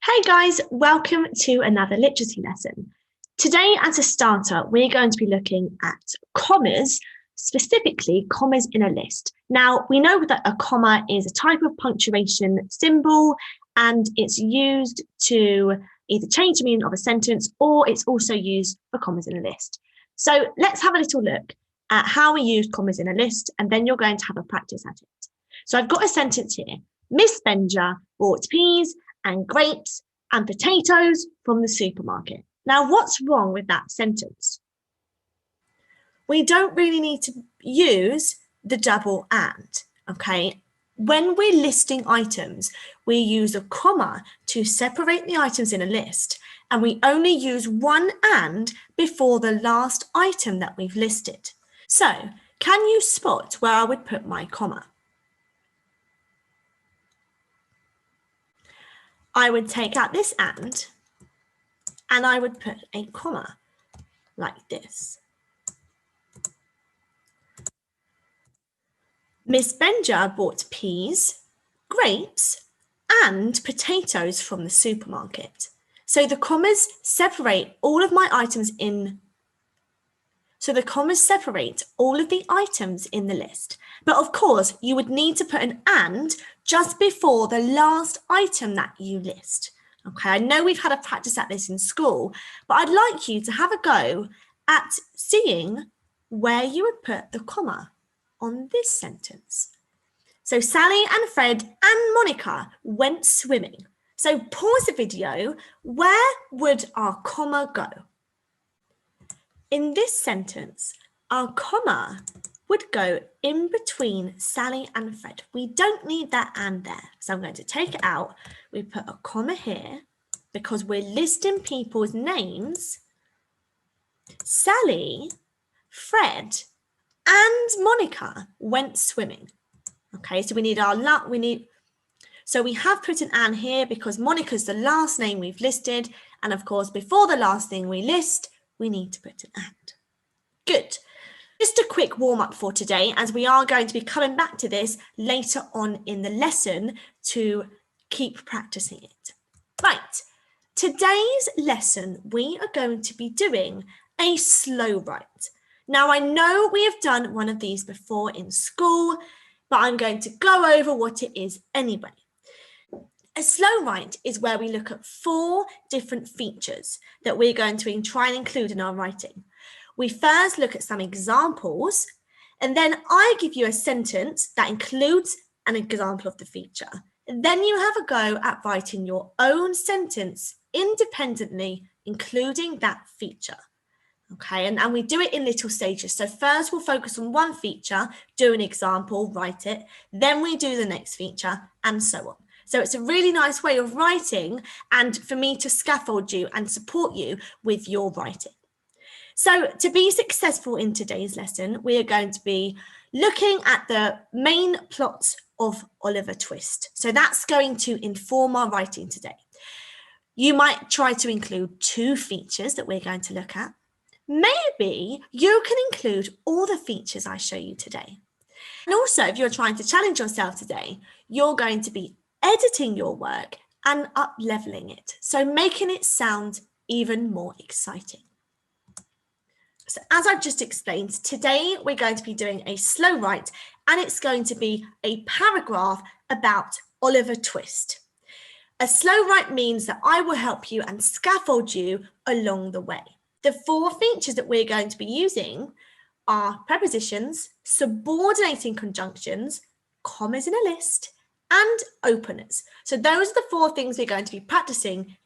Hey guys, welcome to another literacy lesson. Today, as a starter, we're going to be looking at commas, specifically commas in a list. Now, we know that a comma is a type of punctuation symbol and it's used to either change the meaning of a sentence or it's also used for commas in a list. So let's have a little look at how we use commas in a list and then you're going to have a practice at it. So I've got a sentence here. Miss Benja bought peas and grapes and potatoes from the supermarket. Now, what's wrong with that sentence? We don't really need to use the double and, okay? When we're listing items, we use a comma to separate the items in a list, and we only use one and before the last item that we've listed. So, can you spot where I would put my comma? I would take out this and I would put a comma like this. Miss Benja bought peas, grapes, and potatoes from the supermarket. So the commas separate all of my items in. So the commas separate all of the items in the list. But of course, you would need to put an and just before the last item that you list. Okay, I know we've had a practice at this in school, but I'd like you to have a go at seeing where you would put the comma on this sentence. So Sally and Fred and Monica went swimming. So pause the video. Where would our comma go? In this sentence, our comma would go in between Sally and Fred. We don't need that and there. So I'm going to take it out. We put a comma here because we're listing people's names. Sally, Fred, and Monica went swimming. Okay, so we need our so we have put an and here because Monica's the last name we've listed. And of course, before the last thing we list, we need to put an and. Good. Just a quick warm up for today, as we are going to be coming back to this later on in the lesson to keep practicing it. Right, today's lesson, we are going to be doing a slow write. Now, I know we have done one of these before in school, but I'm going to go over what it is anyway. A slow write is where we look at 4 different features that we're going to try and include in our writing. We first look at some examples, and then I give you a sentence that includes an example of the feature. And then you have a go at writing your own sentence independently, including that feature. Okay, and we do it in little stages. So first we'll focus on one feature, do an example, write it. Then we do the next feature, and so on. So it's a really nice way of writing and for me to scaffold you and support you with your writing. So to be successful in today's lesson, we are going to be looking at the main plot of Oliver Twist. So that's going to inform our writing today. You might try to include 2 features that we're going to look at. Maybe you can include all the features I show you today. And also, if you're trying to challenge yourself today, you're going to be editing your work and up-leveling it, so making it sound even more exciting. So as I've just explained, today we're going to be doing a slow write, and it's going to be a paragraph about Oliver Twist. A slow write means that I will help you and scaffold you along the way. The 4 features that we're going to be using are prepositions, subordinating conjunctions, commas in a list, and openers. So those are the 4 things we're going to be practicing.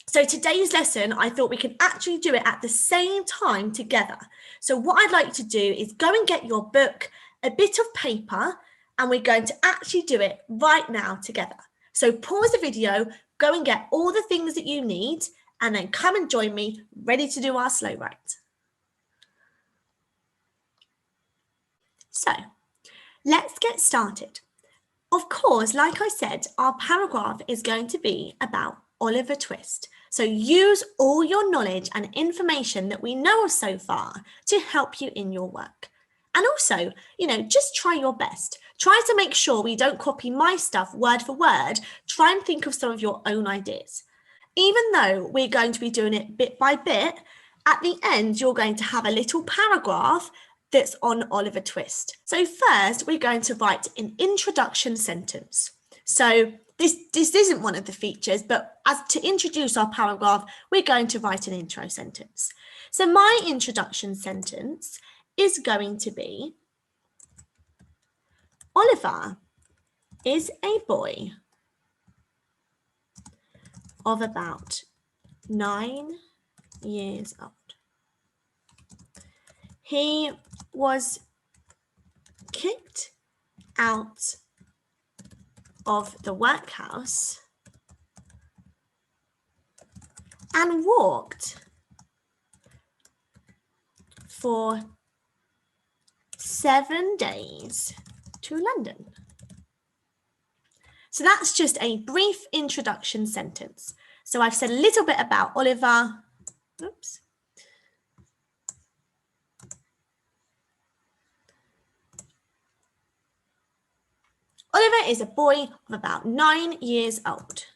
So today's lesson, I thought we could actually do it at the same time together. So what I'd like to do is go and get your book, a bit of paper, and we're going to actually do it right now together. So pause the video, go and get all the things that you need, and then come and join me, ready to do our slow write. So let's get started. Of course, like I said, our paragraph is going to be about Oliver Twist. So use all your knowledge and information that we know of so far to help you in your work. And also, just try your best. Try to make sure we don't copy my stuff word for word. Try and think of some of your own ideas. even though we're going to be doing it bit by bit, at the end, you're going to have a little paragraph that's on Oliver Twist. So first, we're going to write an introduction sentence. So this isn't one of the features, but as to introduce our paragraph, we're going to write an intro sentence. So my introduction sentence is going to be, Oliver is a boy of about 9 years old. He was kicked out of the workhouse and walked for 7 days to London. So that's just a brief introduction sentence. So I've said a little bit about Oliver. Oops. Oliver is a boy of about 9 years old.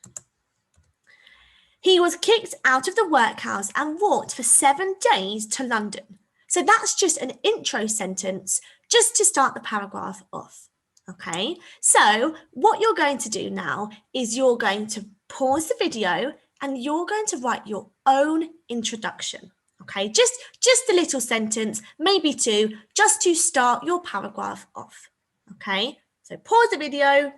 He was kicked out of the workhouse and walked for 7 days to London. So that's just an intro sentence just to start the paragraph off. Okay, so what you're going to do now is you're going to pause the video and you're going to write your own introduction. Okay, just a little sentence, maybe 2, just to start your paragraph off. Okay, so pause the video.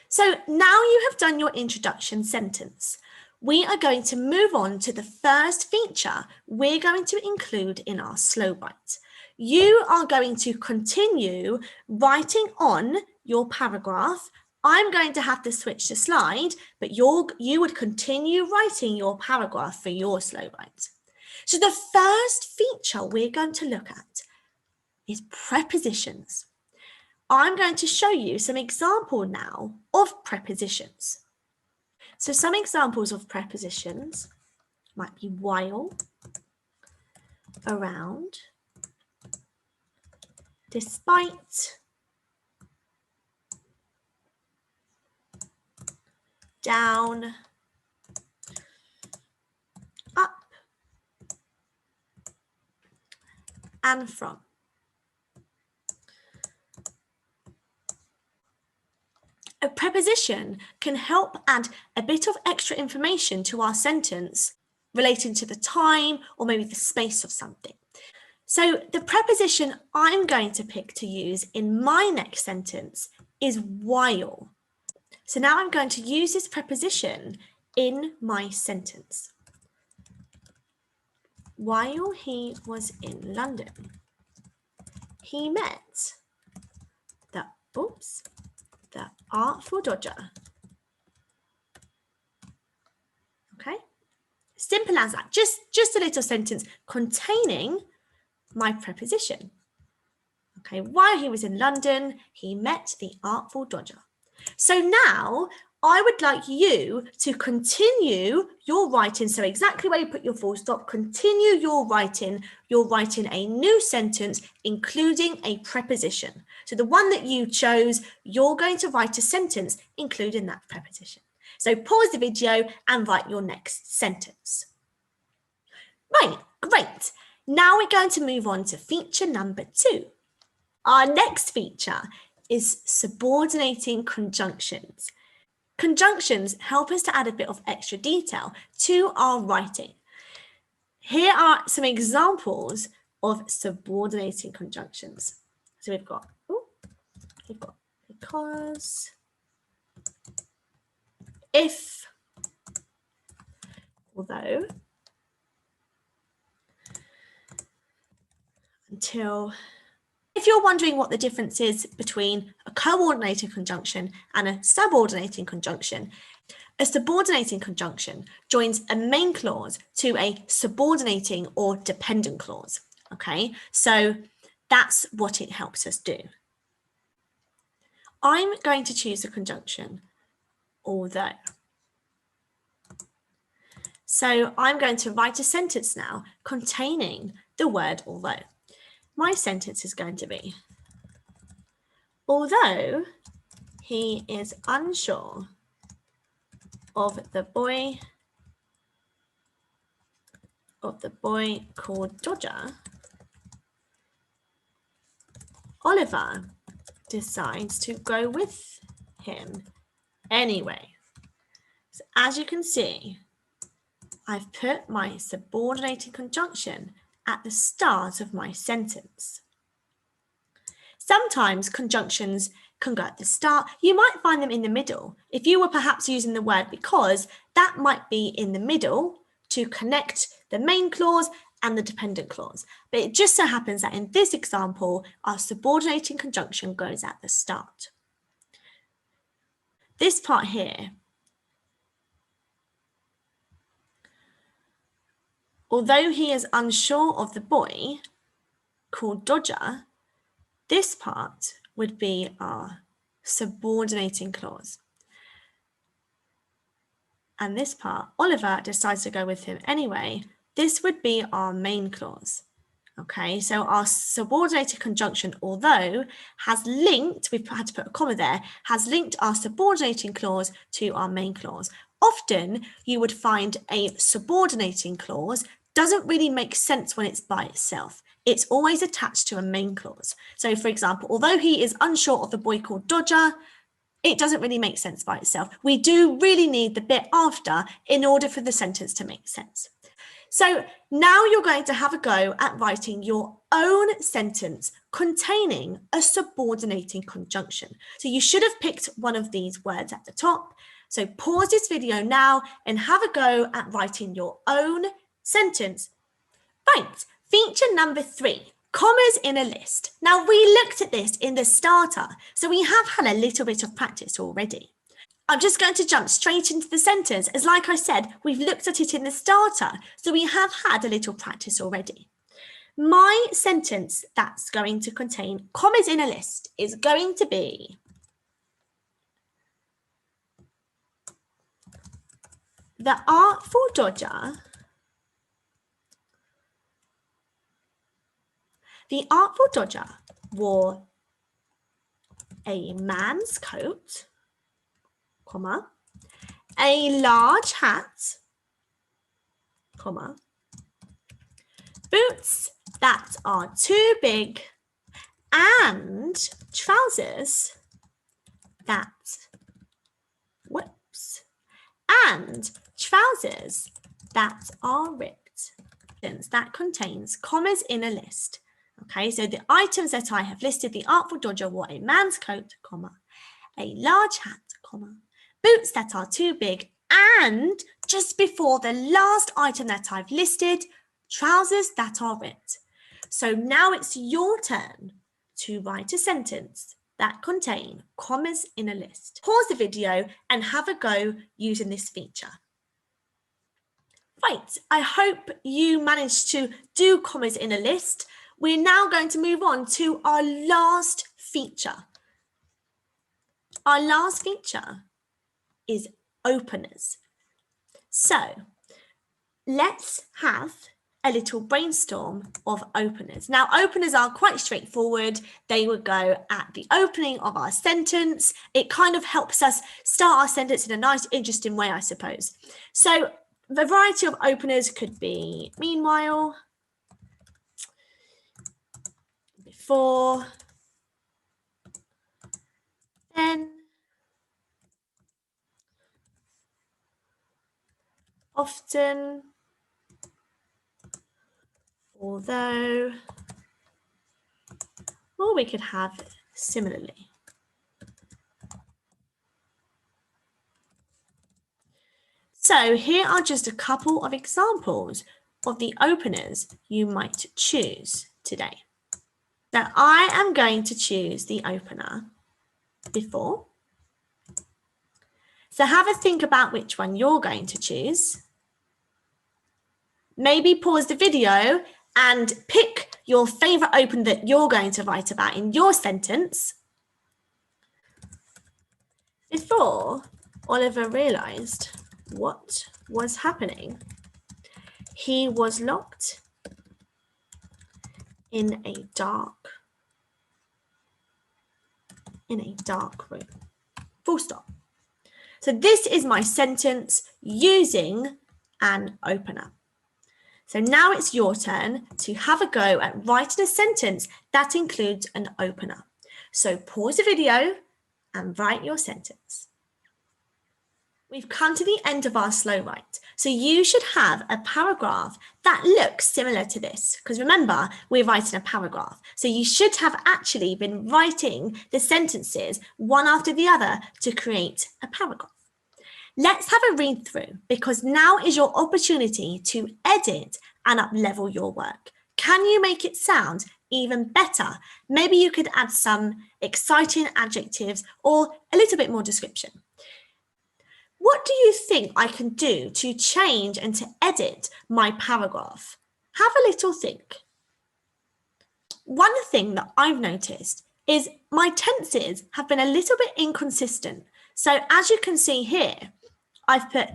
So now you have done your introduction sentence. We are going to move on to the first feature we're going to include in our slow write. You are going to continue writing on your paragraph. I'm going to have to switch the slide, but you would continue writing your paragraph for your slow write. So the first feature we're going to look at is prepositions. I'm going to show you some example now of prepositions. So some examples of prepositions might be while, around, despite, down, up, and from. A preposition can help add a bit of extra information to our sentence relating to the time or maybe the space of something. So the preposition I'm going to pick to use in my next sentence is while. So now I'm going to use this preposition in my sentence. While he was in London, he met the Artful Dodger. Okay, simple as that. Just a little sentence containing my preposition. Okay, while he was in London, he met the Artful Dodger. So now I would like you to continue your writing. So exactly where you put your full stop, continue your writing. You're writing a new sentence, including a preposition. So the one that you chose, you're going to write a sentence, including that preposition. So pause the video and write your next sentence. Right, great. Now we're going to move on to feature number 2. Our next feature is subordinating conjunctions. Conjunctions help us to add a bit of extra detail to our writing. Here are some examples of subordinating conjunctions. So we've got because, if, although, until. If you're wondering what the difference is between a coordinating conjunction and a subordinating conjunction, a subordinating conjunction joins a main clause to a subordinating or dependent clause. Okay, so that's what it helps us do. I'm going to choose the conjunction although. So I'm going to write a sentence now containing the word although. My sentence is going to be, although he is unsure of the boy called Dodger, Oliver decides to go with him anyway. So as you can see, I've put my subordinating conjunction at the start of my sentence. Sometimes conjunctions can go at the start. You might find them in the middle. If you were perhaps using the word because, that might be in the middle to connect the main clause and the dependent clause. But it just so happens that in this example, our subordinating conjunction goes at the start. This part here, although he is unsure of the boy called Dodger, this part would be our subordinating clause. And this part, Oliver decides to go with him anyway. This would be our main clause. Okay, so our subordinated conjunction, although has linked, we've had to put a comma there, has linked our subordinating clause to our main clause. Often you would find a subordinating clause doesn't really make sense when it's by itself. It's always attached to a main clause. So for example, although he is unsure of the boy called Dodger, it doesn't really make sense by itself. We do really need the bit after in order for the sentence to make sense. So now you're going to have a go at writing your own sentence containing a subordinating conjunction. So you should have picked one of these words at the top. So pause this video now and have a go at writing your own sentence. Right, feature number 3. Commas in a list. Now, we looked at this in the starter, so we have had a little bit of practice already. I'm just going to jump straight into the sentence, as like I said, we've looked at it in the starter, so we have had a little practice already. My sentence that's going to contain commas in a list is going to be the artful Dodger wore a man's coat, comma, a large hat, comma, boots that are too big, and trousers that are ripped. That contains commas in a list. Okay, so the items that I have listed, the artful Dodger wore a man's coat, comma, a large hat, comma, boots that are too big, and just before the last item that I've listed, trousers that are ripped. So now it's your turn to write a sentence that contain commas in a list. Pause the video and have a go using this feature. Right, I hope you managed to do commas in a list. We're now going to move on to our last feature. Our last feature is openers. So let's have a little brainstorm of openers. Now, openers are quite straightforward. They would go at the opening of our sentence. It kind of helps us start our sentence in a nice, interesting way, I suppose. So the variety of openers could be meanwhile, before, then, often, although, or we could have similarly. So here are just a couple of examples of the openers you might choose today. So I am going to choose the opener before. So have a think about which one you're going to choose. Maybe pause the video and pick your favorite opener that you're going to write about in your sentence. Before Oliver realized what was happening, he was locked in a dark room. Full stop. So this is my sentence using an opener. So now it's your turn to have a go at writing a sentence that includes an opener. So pause the video and write your sentence. We've come to the end of our slow write. So you should have a paragraph that looks similar to this, because remember, we're writing a paragraph. So you should have actually been writing the sentences one after the other to create a paragraph. Let's have a read through, because now is your opportunity to edit and up-level your work. Can you make it sound even better? Maybe you could add some exciting adjectives or a little bit more description. What do you think I can do to change and to edit my paragraph? Have a little think. One thing that I've noticed is my tenses have been a little bit inconsistent. So as you can see here, I've put,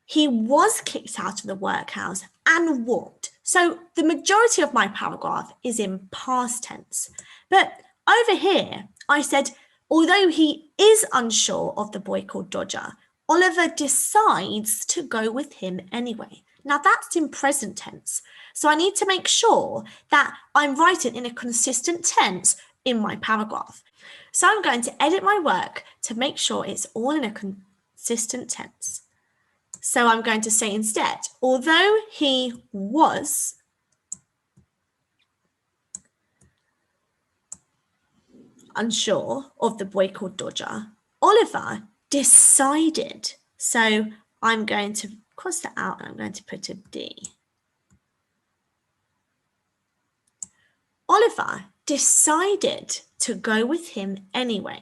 he was kicked out of the workhouse and walked. So the majority of my paragraph is in past tense. But over here, I said, although he is unsure of the boy called Dodger, Oliver decides to go with him anyway. Now that's in present tense. So I need to make sure that I'm writing in a consistent tense in my paragraph. So I'm going to edit my work to make sure it's all in a consistent tense. So I'm going to say instead, although he was unsure of the boy called Dodger, Oliver decided. So I'm going to cross that out and I'm going to put a D. Oliver decided to go with him anyway.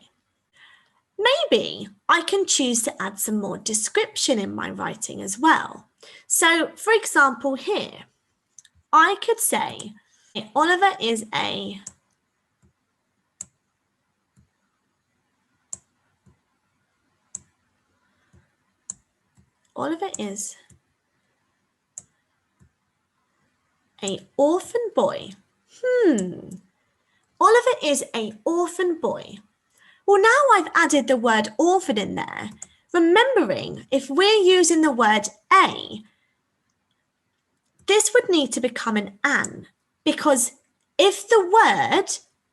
Maybe I can choose to add some more description in my writing as well. So for example here, I could say Oliver is a orphan boy. Oliver is an orphan boy. Well, now I've added the word orphan in there, remembering if we're using the word a, this would need to become an, because if the word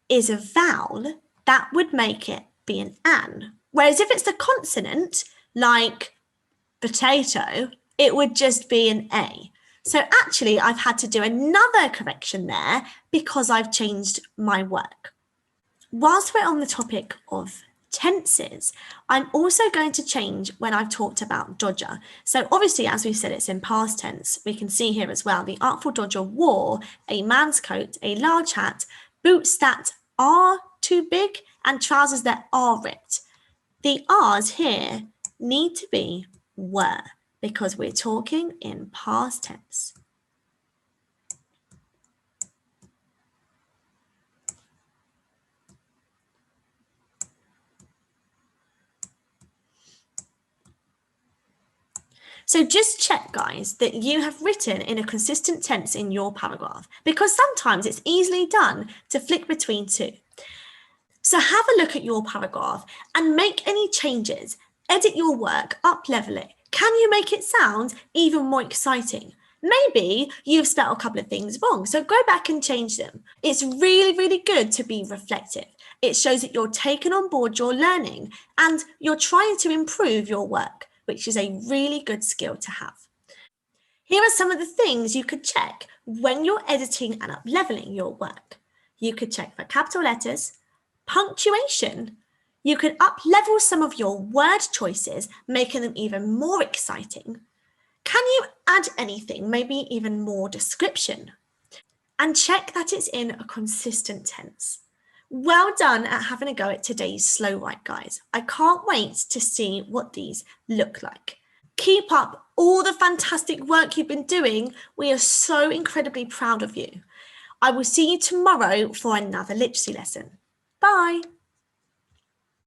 is a vowel, that would make it be an. Whereas if it's a consonant, like potato, it would just be an a. So actually, I've had to do another correction there because I've changed my work. Whilst we're on the topic of tenses, I'm also going to change when I've talked about Dodger. So obviously, as we said, it's in past tense. We can see here as well, the Artful Dodger wore a man's coat, a large hat, boots that are too big, and trousers that are ripped. The R's here need to be were, because we're talking in past tense. So just check, guys, that you have written in a consistent tense in your paragraph, because sometimes it's easily done to flick between two. So have a look at your paragraph and make any changes, edit your work, up-level it. Can you make it sound even more exciting? Maybe you've spelled a couple of things wrong, so go back and change them. It's really, really good to be reflective. It shows that you're taking on board your learning and you're trying to improve your work, which is a really good skill to have. Here are some of the things you could check when you're editing and up-leveling your work. You could check for capital letters, punctuation. You could up-level some of your word choices, making them even more exciting. Can you add anything, maybe even more description? And check that it's in a consistent tense. Well done at having a go at today's slow write, guys. I can't wait to see what these look like. Keep up all the fantastic work you've been doing. We are so incredibly proud of you. I will see you tomorrow for another literacy lesson. Bye.